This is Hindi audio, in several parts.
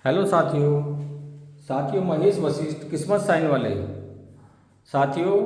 हेलो साथियों। साथियों, महेश वशिष्ठ किस्मत साइन वाले। साथियों,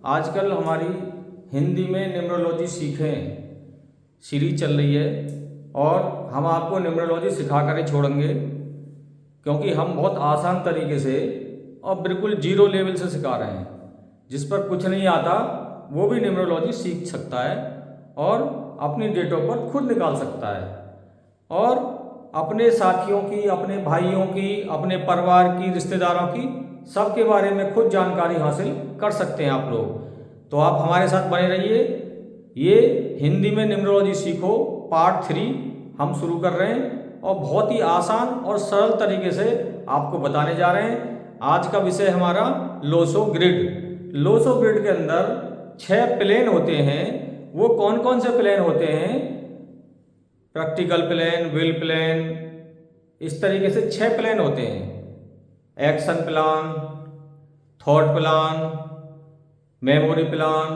आजकल हमारी हिंदी में न्यूमरोलॉजी सीखें सीरीज चल रही है और हम आपको न्यूमरोलॉजी सिखा कर ही छोड़ेंगे, क्योंकि हम बहुत आसान तरीके से और बिल्कुल जीरो लेवल से सिखा रहे हैं। जिस पर कुछ नहीं आता वो भी न्यूमरोलॉजी सीख सकता है और अपनी डेट ऑफ बर्थ खुद निकाल सकता है और अपने साथियों की, अपने भाइयों की, अपने परिवार की, रिश्तेदारों की, सबके बारे में खुद जानकारी हासिल कर सकते हैं आप लोग। तो आप हमारे साथ बने रहिए। ये हिंदी में न्यूमरोलॉजी सीखो पार्ट 3 हम शुरू कर रहे हैं और बहुत ही आसान और सरल तरीके से आपको बताने जा रहे हैं। आज का विषय हमारा लोसो ग्रिड। लोसो ग्रिड के अंदर 6 प्लेन होते हैं। वो कौन कौन से प्लेन होते हैं? प्रैक्टिकल प्लेन, विल प्लेन, इस तरीके से 6 प्लेन होते हैं। Action plan, thought plan, memory plan.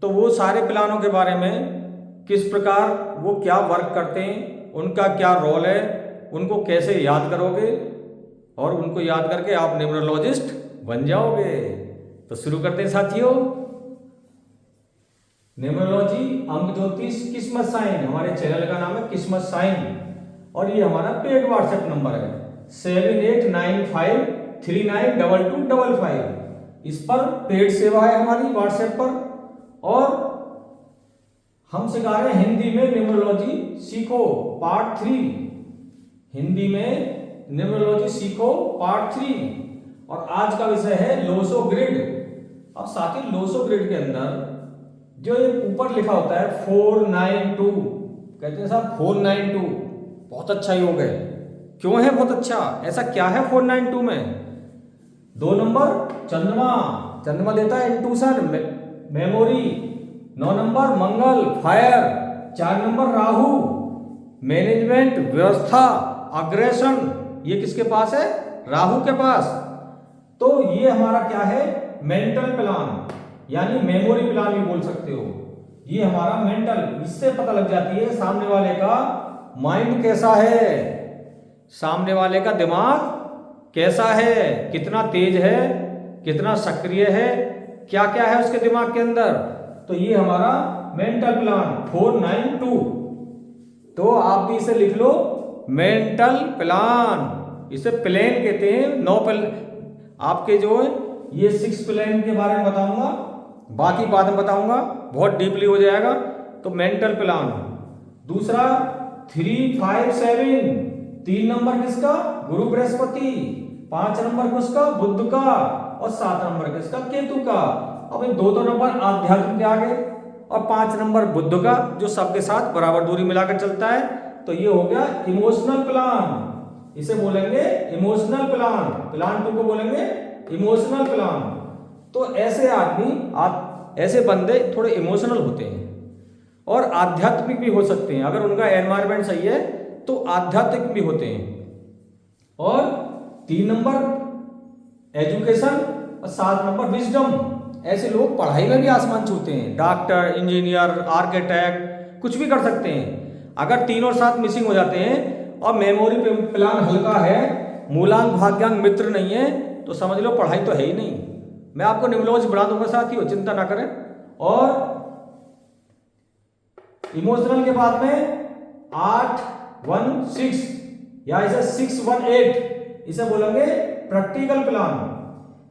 तो वो सारे प्लानों के बारे में किस प्रकार वो क्या वर्क करते हैं, उनका क्या रोल है, उनको कैसे याद करोगे और उनको याद करके आप न्यूमरोलॉजिस्ट बन जाओगे। तो शुरू करते हैं साथियों। न्यूमरोलॉजी, अंक ज्योतिष, किस्मत साइन। हमारे चैनल का नाम है किस्मत साइन और ये हमारा पेड व्हाट्सएप नंबर है 7895392255। इस पर पेड सेवा है हमारी व्हाट्सएप पर और हम सिखा रहे हैं हिंदी में न्यूमरोलॉजी सीखो पार्ट 3। हिंदी में न्यूमरोलॉजी सीखो पार्ट 3 और आज का विषय है लोसो ग्रिड। अब साथियों, लोसो ग्रिड के अंदर जो ये ऊपर लिखा होता है 492, कहते हैं साहब 492 बहुत अच्छा योग है। क्यों है बहुत अच्छा? ऐसा क्या है 492 में? 2 नंबर चंद्रमा, चंद्रमा देता है इंट्यूशन, मेमोरी। 9 नंबर मंगल, फायर। 4 नंबर राहु, मैनेजमेंट, व्यवस्था, अग्रेशन। ये किसके पास है? राहु के पास। तो ये हमारा क्या है? मेंटल प्लान, यानी मेमोरी प्लान भी बोल सकते हो। ये हमारा मेंटल, इससे पता लग जाती है सामने वाले का माइंड कैसा है, सामने वाले का दिमाग कैसा है, कितना तेज है, कितना सक्रिय है, क्या क्या है उसके दिमाग के अंदर। तो ये हमारा मेंटल प्लान 492। तो आप भी इसे लिख लो, मेंटल प्लान। इसे प्लेन कहते हैं। 9 आपके जो है ये 6 प्लेन के बारे में बताऊंगा, बाकी बाद में बताऊंगा, बहुत डीपली हो जाएगा। तो मेंटल प्लान। दूसरा 357, 3 नंबर किसका? गुरु बृहस्पति। 5 नंबर किसका? बुध का। और 7 नंबर किसका? केतु का। अब इन 2 नंबर आध्यात्म के आगे और 5 नंबर बुध का, जो सबके साथ बराबर दूरी मिलाकर चलता है। तो ये हो गया इमोशनल प्लान। इसे बोलेंगे इमोशनल प्लान। प्लान 2 को बोलेंगे इमोशनल प्लान। तो ऐसे आदमी, ऐसे बंदे थोड़े इमोशनल होते हैं और आध्यात्मिक भी हो सकते हैं। अगर उनका एनवायरनमेंट सही है तो आध्यात्मिक भी होते हैं। और 3 नंबर एजुकेशन और 7 नंबर विजडम। ऐसे लोग पढ़ाई में भी आसमान छूते हैं। डॉक्टर, इंजीनियर, आर्किटेक्ट, कुछ भी कर सकते हैं। अगर 3 और 7 मिसिंग हो जाते हैं और मेमोरी प्लान हल्का है, मूलांक भाग्यांक मित्र नहीं है, तो समझ लो पढ़ाई तो है ही नहीं। मैं आपको न्यूमरोलॉजी बढ़ा दूंगा साथियों, चिंता ना करें। और इमोशनल के बाद में 816 या इसे 618, इसे बोलेंगे प्रैक्टिकल प्लान।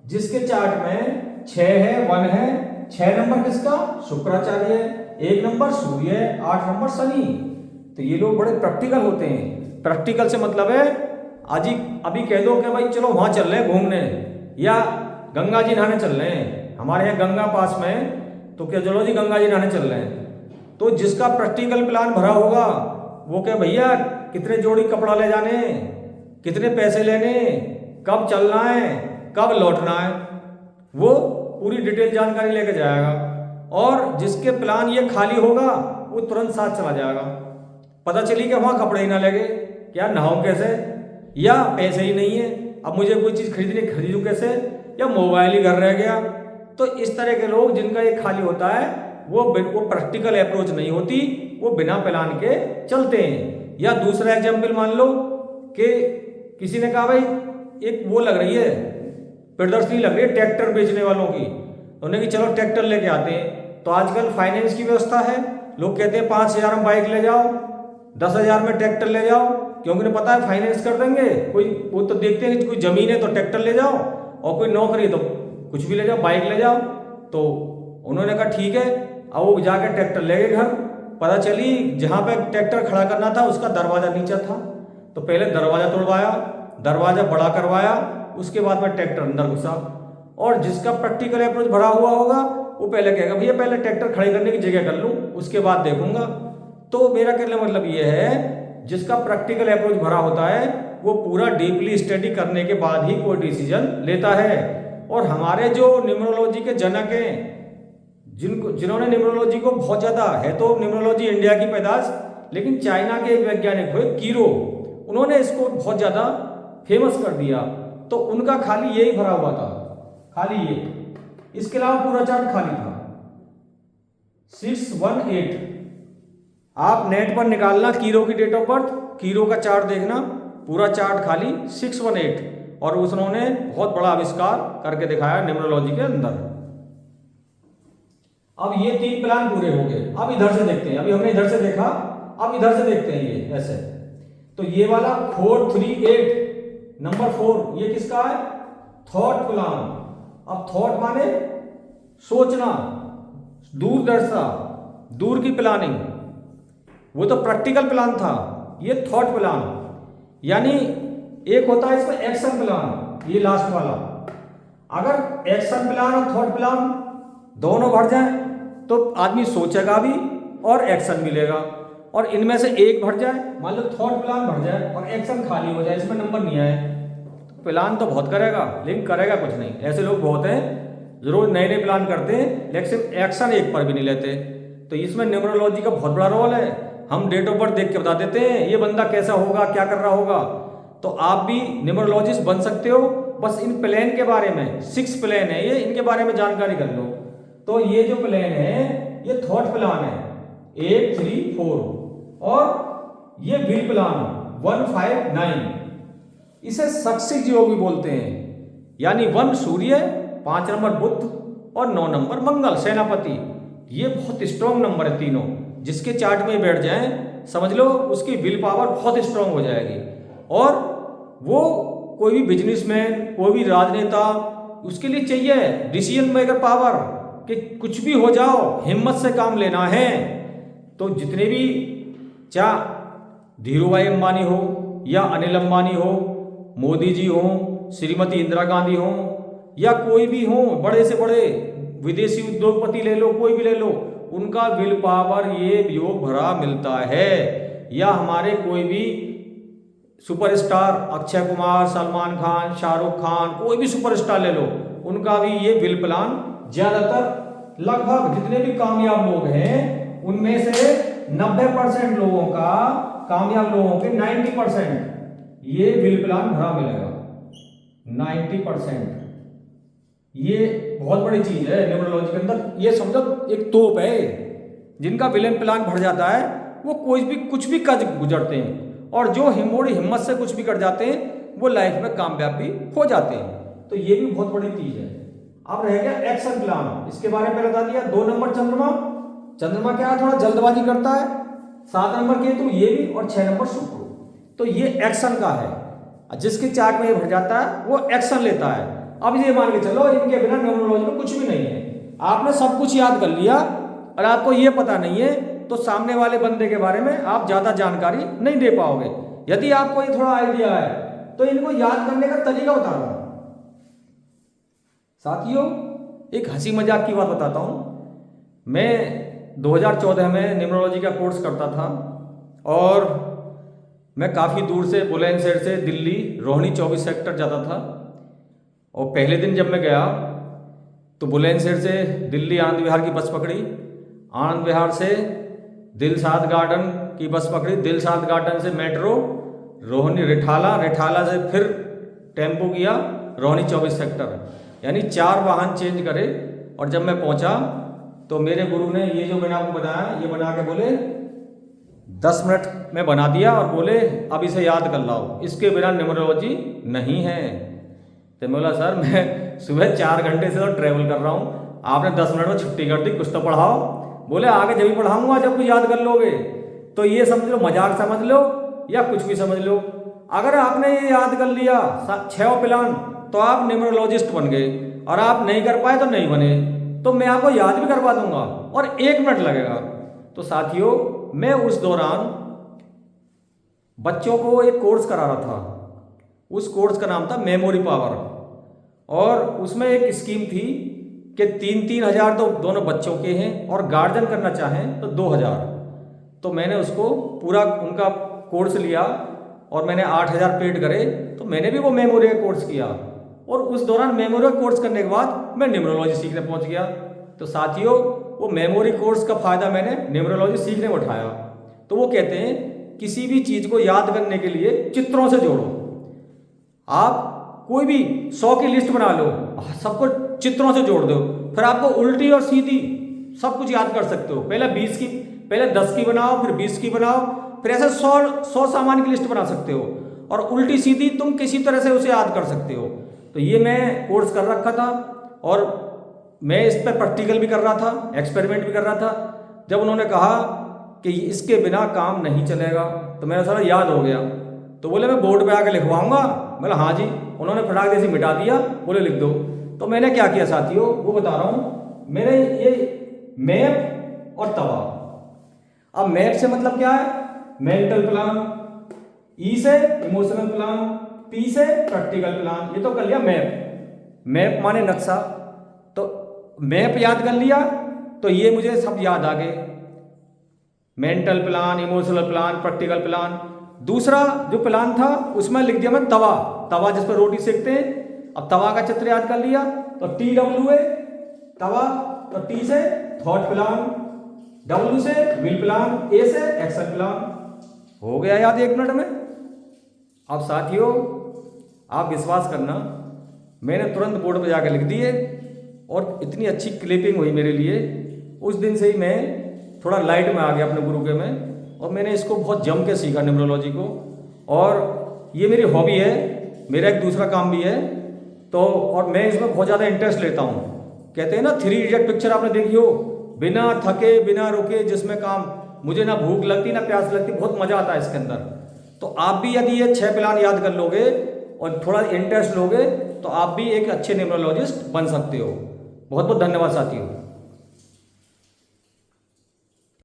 जिसके चार्ट में 6 है, 1 है। 6 नंबर किसका? शुक्राचार्य। 1 नंबर सूर्य, 8 नंबर शनि। तो ये लोग बड़े प्रैक्टिकल होते हैं। प्रैक्टिकल से मतलब है अभी कह दो कि भाई चलो वहां चल रहे हैं घूमने या गंगा जी नहाने चल रहे हैं, हमारे यहाँ गंगा पास में है, तो क्या चलो जी गंगा जी नहाने चल रहे हैं। तो जिसका प्रैक्टिकल प्लान भरा होगा वो क्या भैया कितने जोड़ी कपड़ा ले जाने, कितने पैसे लेने, कब चलना है, कब लौटना है, वो पूरी डिटेल जानकारी लेके जाएगा। और जिसके प्लान ये खाली होगा वो तुरंत साथ चला जाएगा। पता चली कि वहाँ कपड़े ही ना लगे, क्या नहाऊं कैसे, या पैसे ही नहीं है, अब मुझे कोई चीज़ खरीदूं कैसे, या मोबाइल ही घर रह गया। तो इस तरह के लोग जिनका ये खाली होता है वो प्रैक्टिकल अप्रोच नहीं होती, वो बिना प्लान के चलते हैं। या दूसरा एग्जाम्पल मान लो कि किसी ने कहा भाई एक वो लग रही है, प्रदर्शनी लग रही है ट्रैक्टर बेचने वालों की, उन्होंने कि चलो ट्रैक्टर लेके आते हैं। तो आजकल फाइनेंस की व्यवस्था है, लोग कहते हैं 5,000 में बाइक ले जाओ, 10,000 में ट्रैक्टर ले जाओ, क्योंकि उन्हें पता है फाइनेंस कर देंगे। कोई वो तो देखते हैं कि कोई जमीन है तो ट्रैक्टर ले जाओ, और कोई नौकरी तो कुछ भी ले जाओ, बाइक ले जाओ। तो उन्होंने कहा ठीक है, अब वो जाकर ट्रैक्टर ले गए घर। पता चली जहाँ पे ट्रैक्टर खड़ा करना था उसका दरवाज़ा नीचा था, तो पहले दरवाज़ा तोड़वाया, दरवाज़ा बड़ा करवाया, उसके बाद में ट्रैक्टर अंदर घुसा। और जिसका प्रैक्टिकल अप्रोच भरा हुआ होगा वो पहले कहेगा भैया पहले ट्रैक्टर खड़े करने की जगह कर लूँ, उसके बाद देखूंगा। तो मेरा कहने का मतलब ये है, जिसका प्रैक्टिकल अप्रोच भरा होता है वो पूरा डीपली स्टडी करने के बाद ही कोई डिसीजन लेता है। और हमारे जो न्यूमरोलॉजी के जनक हैं, जिन्होंने न्यूमरोलॉजी को बहुत ज़्यादा, है तो न्यूमरोलॉजी इंडिया की पैदाश, लेकिन चाइना के एक वैज्ञानिक हुए कीरो, उन्होंने इसको बहुत ज़्यादा फेमस कर दिया। तो उनका खाली यही भरा हुआ था, खाली ये, इसके अलावा पूरा चार्ट खाली था। 618 आप नेट पर निकालना कीरो की डेट ऑफ बर्थ, कीरो का चार्ट देखना, पूरा चार्ट खाली 618, और उन्होंने बहुत बड़ा आविष्कार करके दिखाया न्यूमरोलॉजी के अंदर। अब ये 3 प्लान पूरे हो गए। अब इधर से देखते हैं, अभी हमने इधर से देखा, अब इधर से देखते हैं ये ऐसे। तो ये वाला 438 नंबर 4 ये किसका है? Thought plan. अब थॉट माने सोचना, दूरदर्शिता, दूर की प्लानिंग। वो तो प्रैक्टिकल प्लान था, ये थॉट प्लान। यानी एक होता है इसमें एक्शन प्लान, ये लास्ट वाला। अगर एक्शन प्लान और थॉट प्लान दोनों भर जाए तो आदमी सोचेगा भी और एक्शन मिलेगा, और इनमें से एक भर जाए, मान लो थॉट प्लान भर जाए और एक्शन खाली हो जाए, इसमें नंबर नहीं आए, तो प्लान तो बहुत करेगा लेकिन करेगा कुछ नहीं। ऐसे लोग बहुत हैं जो रोज नए नए प्लान करते हैं लेकिन एक्शन एक पर भी नहीं लेते। तो इसमें न्यूमरोलॉजी का बहुत बड़ा रोल है। हम डेट ऑफ बर्थ देख के बता देते हैं ये बंदा कैसा होगा, क्या कर रहा होगा। तो आप भी न्यूमरोलॉजिस्ट बन सकते हो, बस इन प्लान के बारे में, 6 प्लान है ये, इनके बारे में जानकारी कर लो। तो ये जो प्लान है ये थॉट प्लान है 8, 3, 4, और ये व्हील प्लान 159, इसे सक्सेस योग भी बोलते हैं। यानी 1 सूर्य, 5 नंबर बुध और 9 नंबर मंगल सेनापति। ये बहुत स्ट्रॉन्ग नंबर है तीनों, जिसके चार्ट में बैठ जाएं समझ लो उसकी विल पावर बहुत स्ट्रॉन्ग हो जाएगी। और वो कोई भी बिजनेसमैन, कोई भी राजनेता, उसके लिए चाहिए डिसीजन मेकर पावर, कि कुछ भी हो जाओ हिम्मत से काम लेना है। तो जितने भी, चाहे धीरूभाई अंबानी हो या अनिल अंबानी हो, मोदी जी हो, श्रीमती इंदिरा गांधी हो, या कोई भी हो, बड़े से बड़े विदेशी उद्योगपति ले लो, कोई भी ले लो, उनका विल पावर ये योग भरा मिलता है। या हमारे कोई भी सुपरस्टार, अक्षय कुमार, सलमान खान, शाहरुख खान, कोई भी सुपरस्टार ले लो, उनका भी ये विल प्लान, ज्यादातर लगभग जितने भी कामयाब लोग हैं उनमें से 90% लोगों का, कामयाब लोगों के 90% ये विल प्लान भरा मिलेगा। 90%, ये बहुत बड़ी चीज है न्यूमरोलॉजी के अंदर। ये समझो एक तोप है, जिनका विलन प्लान भर जाता है वो कोई भी कुछ भी कर गुजरते हैं, और जो बड़ी हिम्मत से कुछ भी कर जाते हैं वो लाइफ में कामयाब भी हो जाते हैं। तो ये भी बहुत बड़ी चीज है। अब रह गया एक्शन प्लान, इसके बारे में बता दिया। 2 नंबर चंद्रमा, चंद्रमा क्या है, थोड़ा जल्दबाजी करता है। 7 नंबर केतु, ये भी, और 6 नंबर शुक्र। तो ये एक्शन का है, जिसके चार्ट में ये भर जाता है वो एक्शन लेता है। अब ये मान के चलो इनके बिना न्यूमरोलॉजी में कुछ भी नहीं है। आपने सब कुछ याद कर लिया और आपको ये पता नहीं है तो सामने वाले बंदे के बारे में आप ज्यादा जानकारी नहीं दे पाओगे। यदि आपको ये थोड़ा आइडिया है तो इनको याद करने का तरीका बता रहा हूं। साथियों, एक हंसी मजाक की बात बताता हूं। मैं 2014 में न्यूमरोलॉजी का कोर्स करता था, और मैं काफ़ी दूर से बुलंदशहर से दिल्ली रोहिणी 24 सेक्टर जाता था। और पहले दिन जब मैं गया तो बुलंदशहर से दिल्ली आनंद विहार की बस पकड़ी, आनंद विहार से दिलशाद गार्डन की बस पकड़ी, दिलशाद गार्डन से मेट्रो रोहिणी रिठाला, रिठाला से फिर टेम्पो किया रोहिणी 24 सेक्टर, यानी 4 वाहन चेंज करे। और जब मैं पहुंचा तो मेरे गुरु ने ये जो मैंने आपको बताया ये बना के बोले, 10 मिनट में बना दिया और बोले अब इसे याद कर लाओ, इसके बिना न्यूमरोलॉजी नहीं है। तो मैं बोला सर मैं सुबह 4 घंटे से तो ट्रैवल कर रहा हूँ, आपने 10 मिनट में छुट्टी कर दी, कुछ तो पढ़ाओ। बोले आगे जब भी पढ़ाऊंगा जब भी याद कर लोगे। तो ये समझ लो, मजाक समझ लो या कुछ भी समझ लो, अगर आपने ये याद कर लिया 6 प्लान तो आप न्यूमरोलॉजिस्ट बन गए, और आप नहीं कर पाए तो नहीं बने। तो मैं आपको याद भी करवा दूंगा और 1 मिनट लगेगा। तो साथियों, मैं उस दौरान बच्चों को एक कोर्स करा रहा था, उस कोर्स का नाम था मेमोरी पावर, और उसमें एक स्कीम थी कि 3-3 हज़ार तो दोनों बच्चों के हैं, और गार्जियन करना चाहें तो 2,000। तो मैंने उसको पूरा उनका कोर्स लिया और मैंने 8,000 पेड करे। तो मैंने भी वो मेमोरी का कोर्स किया, और उस दौरान मेमोरी का कोर्स करने के बाद मैं न्यूमरोलॉजी सीखने पहुंच गया। तो साथियों, वो मेमोरी कोर्स का फ़ायदा मैंने न्यूमरोलॉजी सीखने में उठाया। तो वो कहते हैं किसी भी चीज़ को याद करने के लिए चित्रों से जोड़ो। आप कोई भी 100 की लिस्ट बना लो, सबको चित्रों से जोड़ दो, फिर आपको उल्टी और सीधी सब कुछ याद कर सकते हो। पहले 10 की बनाओ, फिर 20 की बनाओ, फिर ऐसे 100 सामान की लिस्ट बना सकते हो, और उल्टी सीधी तुम किसी तरह से उसे याद कर सकते हो। तो ये मैं कोर्स कर रखा था, और मैं इस पर प्रैक्टिकल भी कर रहा था, एक्सपेरिमेंट भी कर रहा था। जब उन्होंने कहा कि इसके बिना काम नहीं चलेगा, तो मेरा सारा याद हो गया। तो बोले मैं बोर्ड पे आके लिखवाऊंगा। बोला हाँ जी। उन्होंने फटाक जैसे मिटा दिया, बोले लिख दो। तो मैंने क्या किया साथियों, वो बता रहा हूँ। मेरे ये मैप और तवा। अब मैप से मतलब क्या है, मेंटल प्लान, ई से इमोशनल प्लान, पी से प्रैक्टिकल प्लान। ये तो कर लिया मैप। मैप माने नक्शा। तो मैप याद कर लिया तो ये मुझे सब याद आ गए, mental plan, emotional plan, practical plan. दूसरा जो प्लान था उसमें लिख दिया मैं तवा, तवा जिस पर रोटी सेकते हैं। अब तवा का चित्र याद कर लिया, तो TW है तवा, तो T से थॉट प्लान, W से विल प्लान, A से एक्शन प्लान। हो गया याद 1 मिनट में। अब साथियों, आप विश्वास करना, मैंने तुरंत बोर्ड पे जाकर लिख दिए, और इतनी अच्छी क्लिपिंग हुई मेरे लिए। उस दिन से ही मैं थोड़ा लाइट में आ गया अपने गुरु के में, और मैंने इसको बहुत जम के सीखा न्यूमरोलॉजी को। और ये मेरी हॉबी है, मेरा एक दूसरा काम भी है। तो और मैं इसमें बहुत ज़्यादा इंटरेस्ट लेता हूँ। कहते हैं ना 3 इडियट पिक्चर आपने देखी हो, बिना थके बिना रुके जिसमें काम, मुझे ना भूख लगती ना प्यास लगती, बहुत मज़ा आता है इसके अंदर। तो आप भी यदि ये 6 प्लान याद कर लोगे और थोड़ा इंटरेस्ट लोगे, तो आप भी एक अच्छे न्यूमरोलॉजिस्ट बन सकते हो। बहुत बहुत धन्यवाद साथियों।